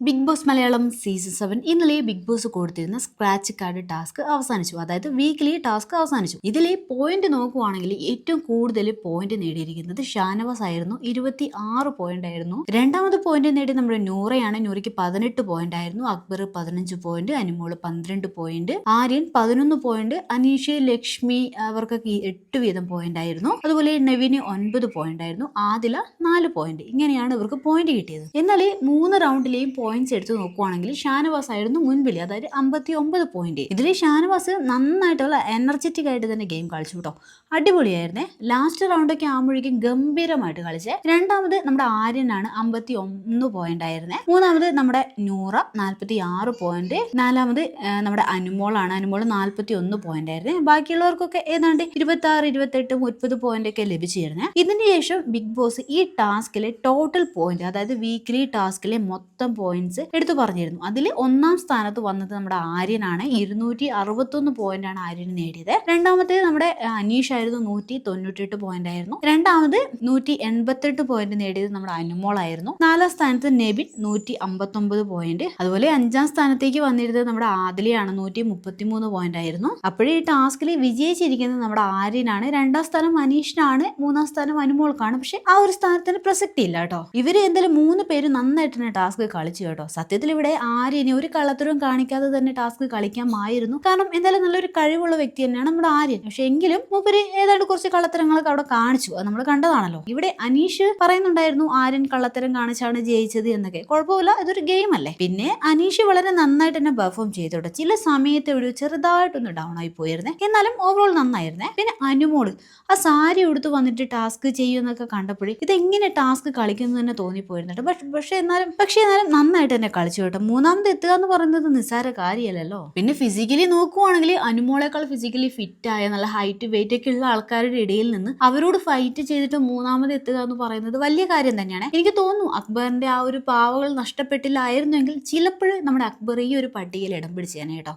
Big boss Malayalam season 7 ഇന്നലെ big boss കൊടുത്തിരുന്ന scratch card task അവസാനിച്ചു. അതായത് വീക്ക്ലി ടാസ്ക് അവസാനിച്ചു. ഇതിലെ പോയിന്റ് നോക്കുവാണെങ്കിൽ ഏറ്റവും കൂടുതൽ പോയിന്റ് നേടിയിരിക്കുന്നത് ഷാനവാസ് ആയിരുന്നു. 26 പോയിന്റ് ആയിരുന്നു. രണ്ടാമത് പോയിന്റ് നേടി നമ്മുടെ നൂറയാണ്. നൂറയ്ക്ക് 18 പോയിന്റ് ആയിരുന്നു. Akbar 15 point, Anumol 12 point, Aryan 11 point, Aneesh, Lakshmi അവർക്കൊക്കെ 8 വീതം പോയിന്റ് ആയിരുന്നു. അതുപോലെ നവീന് 9 പോയിന്റ് ആയിരുന്നു. ആദില 4 പോയിന്റ്. ഇങ്ങനെയാണ് ഇവർക്ക് പോയിന്റ് കിട്ടിയത്. എന്നാൽ 3 റൗണ്ടിലെയും പോയിന്റ്സ് എടുത്ത് നോക്കുവാണെങ്കിൽ ഷാനവാസ് ആയിരുന്നു മുൻപിൽ, അതായത് 59 പോയിന്റ്. ഇതിൽ ഷാനവാസ് നന്നായിട്ടുള്ള എനർജറ്റിക് ആയിട്ട് തന്നെ ഗെയിം കളിച്ചു കേട്ടോ. അടിപൊളിയായിരുന്നേ. ലാസ്റ്റ് റൗണ്ടൊക്കെ ആകുമ്പോഴേക്കും ഗംഭീരമായിട്ട് കളിച്ചേ. രണ്ടാമത് നമ്മുടെ ആര്യനാണ് 51 പോയിന്റ് ആയിരുന്നേ. മൂന്നാമത് നമ്മുടെ നൂറ 46 പോയിന്റ്. നാലാമത് നമ്മുടെ അനുമോളാണ്. അനുമോള് 41 പോയിന്റ് ആയിരുന്നേ. ബാക്കിയുള്ളവർക്കൊക്കെ ഏതാണ്ട് 26, 28, 30 പോയിന്റ് ഒക്കെ ലഭിച്ചിരുന്നേ. ഇതിന് ശേഷം ബിഗ് ബോസ് ഈ ടാസ്കിലെ ടോട്ടൽ പോയിന്റ്, അതായത് വീക്ക്ലി ടാസ്കിലെ മൊത്തം പോയിന്റ്സ് എടുത്തു പറഞ്ഞിരുന്നു. അതിൽ ഒന്നാം സ്ഥാനത്ത് വന്നത് നമ്മുടെ ആര്യനാണ്. 261 പോയിന്റ് ആണ് ആര്യൻ നേടിയത്. രണ്ടാമത്തേത് നമ്മുടെ അനീഷ് ആയിരുന്നു. 198 പോയിന്റ് ആയിരുന്നു. രണ്ടാമത് 188 പോയിന്റ് നേടിയത് നമ്മുടെ അനുമോളായിരുന്നു. നാലാം സ്ഥാനത്ത് നെബിൻ 159 പോയിന്റ്. അതുപോലെ അഞ്ചാം സ്ഥാനത്തേക്ക് വന്നിരുന്നത് നമ്മുടെ ആദിലയാണ്. 133 പോയിന്റ് ആയിരുന്നു. അപ്പോഴേ ഈ ടാസ്കിൽ വിജയിച്ചിരിക്കുന്നത് നമ്മുടെ ആര്യനാണ്. രണ്ടാം സ്ഥാനം അനീഷിനാണ്. മൂന്നാം സ്ഥാനം അനുമോൾക്കാണ്. പക്ഷെ ആ ഒരു സ്ഥാനത്തിന് പ്രസക്തി ഇല്ല കേട്ടോ. ഇവര് എന്തായാലും 3 പേര് നന്നായിട്ട് തന്നെ ടാസ്ക് കളിച്ചു കേട്ടോ. സത്യത്തിൽ ഇവിടെ ആര്യനെ ഒരു കള്ളത്തരവും കാണിക്കാതെ തന്നെ ടാസ്ക് കളിക്കാമായിരുന്നു. കാരണം എന്തായാലും നല്ലൊരു കഴിവുള്ള വ്യക്തി തന്നെയാണ് നമ്മുടെ ആര്യൻ. പക്ഷെ എങ്കിലും മൂപ്പര് ഏതാണ്ട് കുറച്ച് കള്ളത്തരങ്ങളൊക്കെ അവിടെ കാണിച്ചു. അത് നമ്മൾ കണ്ടതാണല്ലോ. ഇവിടെ അനീഷ് പറയുന്നുണ്ടായിരുന്നു ആര്യൻ കള്ളത്തരം കാണിച്ചാണ് ജയിച്ചത് എന്നൊക്കെ. കുഴപ്പമില്ല, ഇതൊരു ഗെയിം അല്ലേ. പിന്നെ അനീഷ് വളരെ നന്നായിട്ട് തന്നെ പെർഫോം ചെയ്തോട്ടെ. ചില സമയത്ത് ഒരു ചെറുതായിട്ടൊന്ന് ഡൗൺ ആയി പോയിരുന്നേ. എന്നാലും ഓവറോൾ നന്നായിരുന്നേ. പിന്നെ അനുമോള് ആ സാരി എടുത്ത് വന്നിട്ട് ടാസ്ക് ചെയ്യുന്നൊക്കെ കണ്ടപ്പോഴേ ഇതെങ്ങനെ ടാസ്ക് കളിക്കുന്നു തന്നെ തോന്നിപ്പോയിരുന്നുണ്ട്. പക്ഷെ എന്നാലും നന്നായിട്ട് തന്നെ കളിച്ചു കേട്ടോ. മൂന്നാമത് എത്തുക എന്ന് പറയുന്നത് നിസ്സാര കാര്യമല്ലല്ലോ. പിന്നെ ഫിസിക്കലി നോക്കുവാണെങ്കിൽ അനുമോളേക്കാൾ ഫിസിക്കലി ഫിറ്റ് ആയ നല്ല ഹൈറ്റ് വെയിറ്റ് ഒക്കെ ഉള്ള ആൾക്കാരുടെ ഇടയിൽ നിന്ന് അവരോട് ഫൈറ്റ് ചെയ്തിട്ട് മൂന്നാമത് എത്തുക എന്ന് പറയുന്നത് വലിയ കാര്യം തന്നെയാണ്. എനിക്ക് തോന്നുന്നു അക്ബറിന്റെ ആ ഒരു പാവകൾ നഷ്ടപ്പെട്ടില്ലായിരുന്നെങ്കിൽ ചിലപ്പോൾ നമ്മുടെ അക്ബർ ഈ ഒരു പട്ടികയിൽ ഇടം പിടിച്ചേനെ കേട്ടോ.